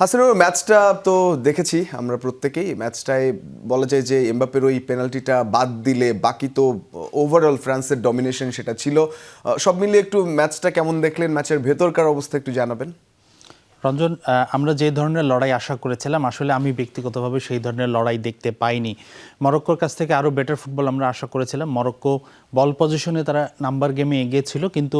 হাসিনুর, ম্যাচটা তো দেখেছি আমরা প্রত্যেকেই। ম্যাচটায় বলা যায় যে এমবাপ্পের ওই পেনাল্টিটা বাদ দিলে বাকি তো ওভারঅল ফ্রান্সের ডমিনেশন সেটা ছিল। সব মিলিয়ে একটু ম্যাচটা কেমন দেখলেন, ম্যাচের ভেতরকার অবস্থা একটু জানাবেন। রঞ্জন, আমরা যে ধরনের লড়াই আশা করেছিলাম আসলে আমি ব্যক্তিগতভাবে সেই ধরনের লড়াই দেখতে পাইনি। মরক্কোর কাছ থেকে আরও বেটার ফুটবল আমরা আশা করেছিলাম। মরক্কো বল পজিশনে তারা নাম্বার গেমে এগিয়ে ছিল, কিন্তু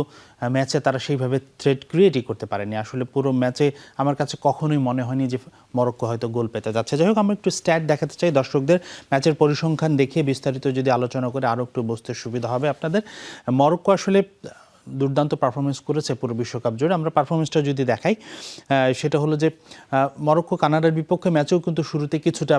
ম্যাচে তারা সেইভাবে থ্রেট ক্রিয়েটই করতে পারেনি। আসলে পুরো ম্যাচে আমার কাছে কখনোই মনে হয়নি যে মরক্কো হয়তো গোল পেতে যাচ্ছে। যাই হোক, আমরা একটু স্ট্যাট দেখাতে চাই দর্শকদের, ম্যাচের পরিসংখ্যান দেখিয়ে বিস্তারিত যদি আলোচনা করে আরও একটু বুঝতে সুবিধা হবে আপনাদের। মরক্কো আসলে দুর্দান্ত পারফরমেন্স করেছে পুরো বিশ্বকাপ জুড়ে। আমরা পারফরমেন্সটা যদি দেখাই, সেটা হলো যে মরক্কো কানাডার বিপক্ষে ম্যাচেও কিন্তু শুরুতে কিছুটা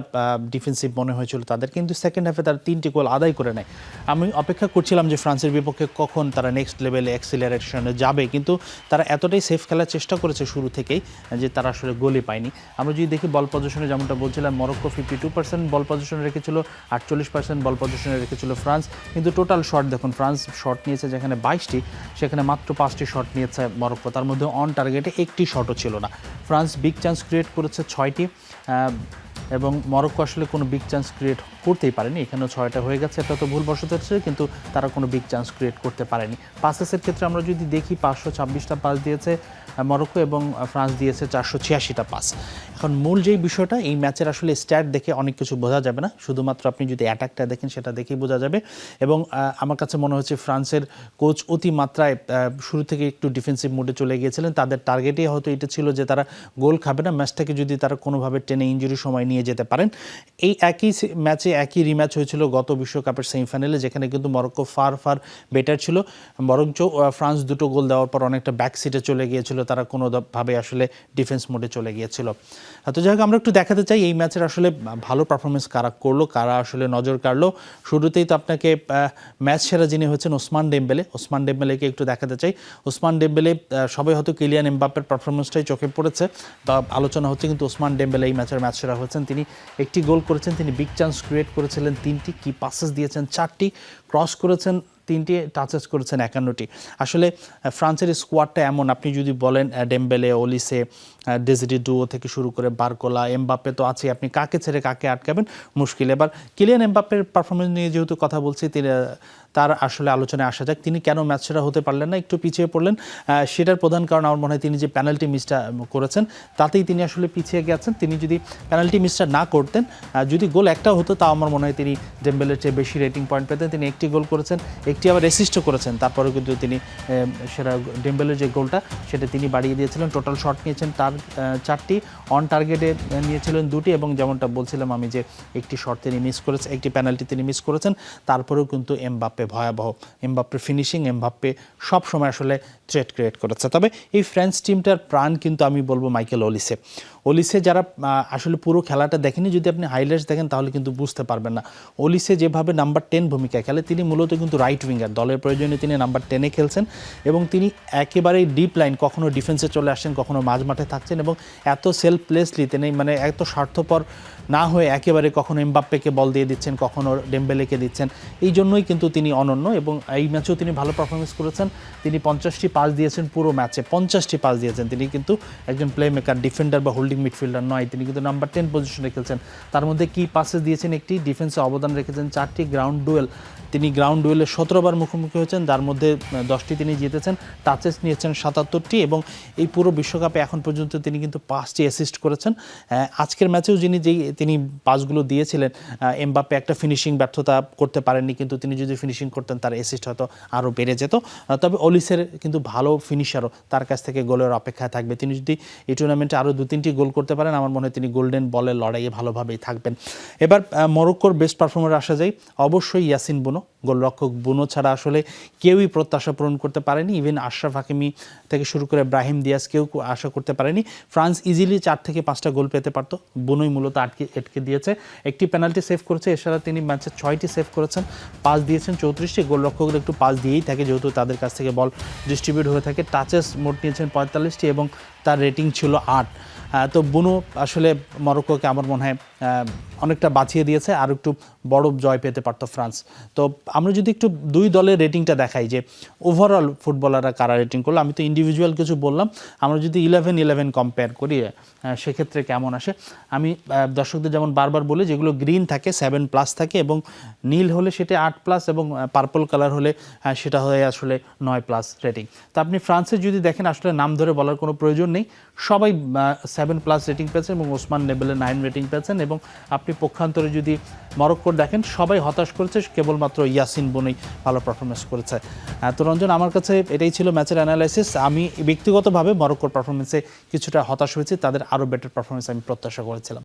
ডিফেন্সিভ মনে হয়েছিল তাদের, কিন্তু সেকেন্ড হাফে তারা 3টি গোল আদায় করে নেয়। আমি অপেক্ষা করছিলাম যে ফ্রান্সের বিপক্ষে কখন তারা নেক্সট লেভেলে অ্যাক্সিলারেশনে যাবে, কিন্তু তারা এতটাই সেফ খেলার চেষ্টা করেছে শুরু থেকেই যে তারা আসলে গোলই পায়নি। আমরা যদি দেখি বল পজিশনে, যেমনটা বলছিলাম, মরক্কো 52% বল পজিশনে রেখেছিল, 48% বল পজিশনে রেখেছিল ফ্রান্স। কিন্তু টোটাল শট দেখুন, ফ্রান্স শট নিয়েছে যেখানে 22টি, সেখানে মাত্র 5টি শট নিয়েছে মরক্কো। তার মধ্যে অন টার্গেটে একটি শটও ছিল না। ফ্রান্স বিগ চান্স ক্রিয়েট করেছে 6টি, এবং মরক্কো আসলে কোনো বিগ চান্স ক্রিয়েট করতেই পারেনি। এখানেও 6টা হয়ে গেছে, এটা তো ভুলবশত হচ্ছে, কিন্তু তারা কোনো বিগ চান্স ক্রিয়েট করতে পারেনি। পাসেসের ক্ষেত্রে আমরা যদি দেখি, 526টা পাস দিয়েছে মরক্কো এবং ফ্রান্স দিয়েছে 486টা পাস। এখন মূল যেই বিষয়টা, এই ম্যাচের আসলে স্ট্যাট দেখে অনেক কিছু বোঝা যাবে না, শুধুমাত্র আপনি যদি অ্যাটাকটা দেখেন সেটা দেখেই বোঝা যাবে। এবং আমার কাছে মনে হচ্ছে ফ্রান্সের কোচ অতিমাত্রায় শুরু থেকে একটু ডিফেন্সিভ মোডে চলে গিয়েছিলেন। তাদের টার্গেটই হয়তো এটা ছিল যে তারা গোল খাবে না, ম্যাচটাকে যদি তারা কোনোভাবে টেনে ইনজুরি সময় নিয়ে যেতে পারেন। এই একই ম্যাচে একই রিম্যাচ হয়েছিল গত বিশ্বকাপের সেমিফাইনালে, যেখানে কিন্তু মরক্কো ফার বেটার ছিল, বরঞ্চ ফ্রান্স 2টো গোল দেওয়ার পর অনেকটা ব্যাক সিটে চলে গিয়েছিল, তারা কোনোভাবে আসলে ডিফেন্স মোডে চলে গিয়েছিল। তো যাই হোক, আমরা একটু দেখাতে চাই এই ম্যাচের আসলে ভালো পারফরমেন্স কারা করলো, কারা আসলে নজর কাড়লো। শুরুতেই তো আপনাকে ম্যাচ সেরা যিনি হচ্ছেন ওসমান ডেম্বেলেকে একটু দেখাতে চাই। ওসমান ডেম্বেলে, সবাই হয়তো কিলিয়ান এমবাপ্পের পারফরমেন্সটাই চোখে পড়েছে বা আলোচনা হচ্ছে, কিন্তু ওসমান ডেম্বেলে এই ম্যাচের ম্যাচ সেরা হয়েছেন। তিনি একটি গোল করেছেন, তিনি বিগ চান্স ক্রিয়েট করেছিলেন 3টি, কি পাসেস দিয়েছেন 4টি, ক্রস করেছেন 3টি, টাচেস করেছেন 51টি। আসলে ফ্রান্সের স্কোয়াডটা এমন, আপনি যদি বলেন ডেম্বেলে, ওলিসে, ডেজিরি ডুও থেকে শুরু করে বারকোলা, এমবাপ্পে তো আছে, আপনি কাকে ছেড়ে কাকে আটকাবেন, মুশকিল। এবার কিলিয়ান এমবাপ্পের পারফরমেন্স নিয়ে যেহেতু কথা বলছি, তার আসলে আলোচনায় আসা যাক। তিনি কেন ম্যাচ সেরা হতে পারলেন না, একটু পিছিয়ে পড়লেন, সেটার প্রধান কারণ আমার মনে হয় তিনি যে পেনাল্টি মিসটা করেছেন তাতেই তিনি আসলে পিছিয়ে গেছেন। তিনি যদি পেনাল্টি মিসটা না করতেন, যদি গোল একটা হতো, তাও আমার মনে হয় তিনি ডেম্বেলের চেয়ে বেশি রেটিং পয়েন্ট পেতেন। তিনি একটি গোল করেছেন, একটি আবার অ্যাসিস্টও করেছেন, তারপরেও কিন্তু তিনি সেরা ডেম্বেলের যে গোলটা সেটা তিনি বাড়িয়ে দিয়েছিলেন। টোটাল শট নিয়েছেন তার 4টি, অন টার্গেটে নিয়েছিলেন 2টি, এবং যেমনটা বলছিলাম আমি যে একটি শট তিনি মিস করেছেন, একটি পেনাল্টি তিনি মিস করেছেন। তারপরেও কিন্তু এমবাপ্পে ভয়াবহ, এমবাপ্পের ফিনিশিং, এমবাপ্পে সব সময় আসলে থ্রেট ক্রিয়েট করেছে। তবে এই ফ্রান্স টিমটার প্রাণ কিন্তু আমি বলবো মাইকেল ওলিসে। যারা আসলে পুরো খেলাটা দেখেনি, যদি আপনি হাইলাইটস দেখেন তাহলে কিন্তু বুঝতে পারবেন না। ওলিসে যেভাবে নাম্বার 10 ভূমিকা খেলে, তিনি মূলত কিন্তু রাইট উইঙ্গার, দলের প্রয়োজনে তিনি নাম্বার 10-এ খেলছেন, এবং তিনি একেবারেই ডিপ লাইন, কখনো ডিফেন্সে চলে আসছেন, কখনো মাঝ মাঠে থাকছেন, এবং এত সেলফলেসলি তিনি, মানে এত স্বার্থপর না হয়ে একেবারে কখনো এমবাপ্পেকে বল দিয়ে দিচ্ছেন, কখনো ডেম্বেলেকে দিচ্ছেন। এই জন্যই কিন্তু তিনি অনন্য, এবং এই ম্যাচেও তিনি ভালো পারফরমেন্স করেছেন। তিনি 50টি পাস দিয়েছেন পুরো ম্যাচে, 50টি পাস দিয়েছেন। তিনি কিন্তু একজন প্লে মেকার, ডিফেন্ডার বা হোল্ডিং মিডফিল্ডার নয়, তিনি কিন্তু নাম্বার 10 পজিশনে খেলছেন। তার মধ্যে কি পাসেস দিয়েছেন একটি, ডিফেন্সে অবদান রেখেছেন 4টি, গ্রাউন্ড ডুয়েল, তিনি গ্রাউন্ড ডুয়েলে 17 বার মুখোমুখি হয়েছেন, তার মধ্যে 10টি তিনি জিতেছেন, টাচেস নিয়েছেন 77টি, এবং এই পুরো বিশ্বকাপে এখন পর্যন্ত তিনি কিন্তু 5টি অ্যাসিস্ট করেছেন। আজকের ম্যাচেও তিনি পাসগুলো দিয়েছিলেন, এমবাপ্পে একটা ফিনিশিং ব্যর্থতা করতে পারেননি, কিন্তু তিনি যদি ফিনিশিং করতেন তার অ্যাসিস্ট হয়তো আরও বেড়ে যেত। তবে ওলিসের কিন্তু ভালো ফিনিশারও তার কাছ থেকে গোলের অপেক্ষায় থাকবে। তিনি যদি এই টুর্নামেন্টে আরও 2-3টি গোল করতে পারেন, আমার মনে হয় তিনি গোল্ডেন বলের লড়াইয়ে ভালোভাবেই থাকবেন। এবার মরক্কোর বেস্ট পারফর্মার আসা যায়, অবশ্যই ইয়াসিন বুনো। গোলরক্ষক বুনো ছাড়া আসলে কেউই প্রত্যাশা পূরণ করতে পারেনি, ইভেন আশরাফ হাকিমি থেকে শুরু করে ব্রাহিম দিয়াজ কেউ আশা করতে পারেনি। ফ্রান্স ইজিলি 4 থেকে 5টা গোল পেতে পারত, বুনোই মূলত আটকে দিয়েছে। একটি পেনাল্টি সেভ করেছে, এছাড়া তিনি ম্যাচে 6টি সেভ করেছেন, পাস দিয়েছেন 34টি। গোলরক্ষকরা একটু পাস দিয়েই থাকে, যেহেতু তাদের কাছ থেকে বল ডিস্ট্রিবিউট হয়ে থাকে। টাচেস মোট নিয়েছেন 45টি, এবং তার রেটিং ছিল 8। তো বুনো আসলে মরক্কোকে আমার মনে হয় অনেকটা বাঁচিয়ে দিয়েছে, আর একটু বড় জয় পেতে পারতো ফ্রান্স। তো আমরা যদি একটু দুই দলের রেটিংটা দেখাই যে ওভারঅল ফুটবলাররা কারা রেটিং করলো, আমি তো ইন্ডিভিজুয়াল কিছু বললাম, আমরা যদি 11-11 কম্পেয়ার করি সেক্ষেত্রে কেমন আসে। আমি দর্শকদের যেমন বারবার বলি, যেগুলো গ্রিন থাকে 7+ থাকে এবং নীল হলে সেটা 8+, এবং পার্পল কালার হলে সেটা হয়ে আসলে 9+ রেটিং। তো আপনি ফ্রান্সের যদি দেখেন, আসলে নাম ধরে বলার কোনো প্রয়োজন নেই, সবাই 7+ রেটিং পেয়েছেন এবং ওসমান নেবেলে 9 রেটিং পেয়েছেন। এবং আপনি পক্ষান্তরে যদি মরক্কোর দেখেন, সবাই হতাশ করেছে, কেবলমাত্র ইয়াসিন বোনই ভালো পারফরমেন্স করেছে। তো রঞ্জন, আমার কাছে এটাই ছিল ম্যাচের অ্যানালাইসিস। আমি ব্যক্তিগতভাবে মরক্কোর পারফরমেন্সে কিছুটা হতাশ হয়েছি, তাদের আরও বেটার পারফরমেন্স আমি প্রত্যাশা করেছিলাম।